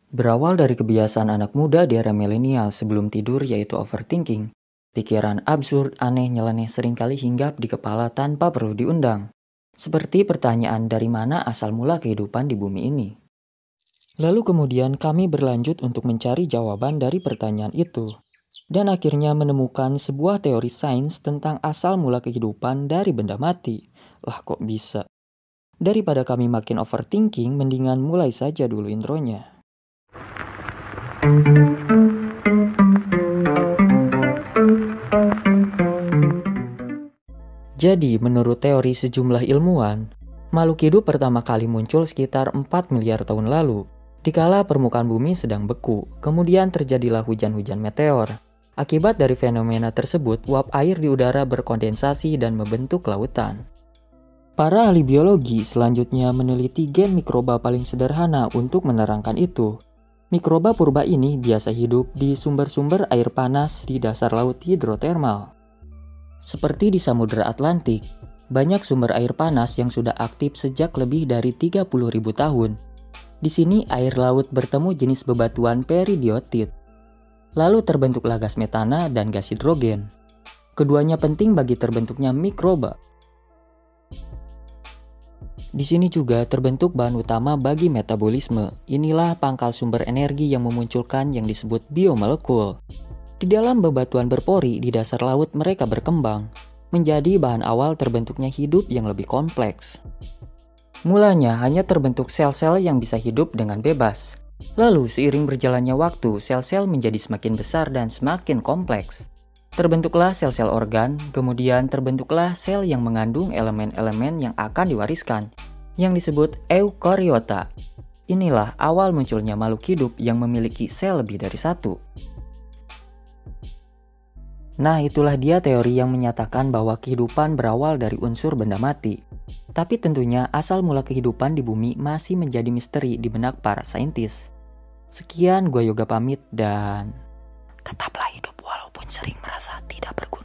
Berawal dari kebiasaan anak muda di era milenial sebelum tidur yaitu overthinking, pikiran absurd, aneh, nyeleneh seringkali hinggap di kepala tanpa perlu diundang. Seperti pertanyaan dari mana asal mula kehidupan di bumi ini. Lalu kemudian kami berlanjut untuk mencari jawaban dari pertanyaan itu. Dan akhirnya menemukan sebuah teori sains tentang asal mula kehidupan dari benda mati. Lah kok bisa? Daripada kami makin overthinking, mendingan mulai saja dulu intronya. Jadi, menurut teori sejumlah ilmuwan, makhluk hidup pertama kali muncul sekitar 4 miliar tahun lalu, dikala permukaan bumi sedang beku. Kemudian terjadilah hujan-hujan meteor. Akibat dari fenomena tersebut, uap air di udara berkondensasi dan membentuk lautan. Para ahli biologi selanjutnya meneliti gen mikroba paling sederhana untuk menerangkan itu. Mikroba purba ini biasa hidup di sumber-sumber air panas di dasar laut hidrotermal. Seperti di Samudra Atlantik, banyak sumber air panas yang sudah aktif sejak lebih dari 30.000 tahun. Di sini air laut bertemu jenis bebatuan peridiotit. Lalu terbentuklah gas metana dan gas hidrogen. Keduanya penting bagi terbentuknya mikroba. Di sini juga terbentuk bahan utama bagi metabolisme. Inilah pangkal sumber energi yang memunculkan yang disebut biomolekul. Di dalam bebatuan berpori di dasar laut mereka berkembang, menjadi bahan awal terbentuknya hidup yang lebih kompleks. Mulanya hanya terbentuk sel-sel yang bisa hidup dengan bebas. Lalu seiring berjalannya waktu, sel-sel menjadi semakin besar dan semakin kompleks. Terbentuklah sel-sel organ, kemudian terbentuklah sel yang mengandung elemen-elemen yang akan diwariskan, yang disebut eukariota. Inilah awal munculnya makhluk hidup yang memiliki sel lebih dari satu. Nah, itulah dia teori yang menyatakan bahwa kehidupan berawal dari unsur benda mati. Tapi tentunya asal mula kehidupan di bumi masih menjadi misteri di benak para saintis. Sekian, gue Yoga pamit dan tetaplah hidup walaupun sering merasa tidak berguna.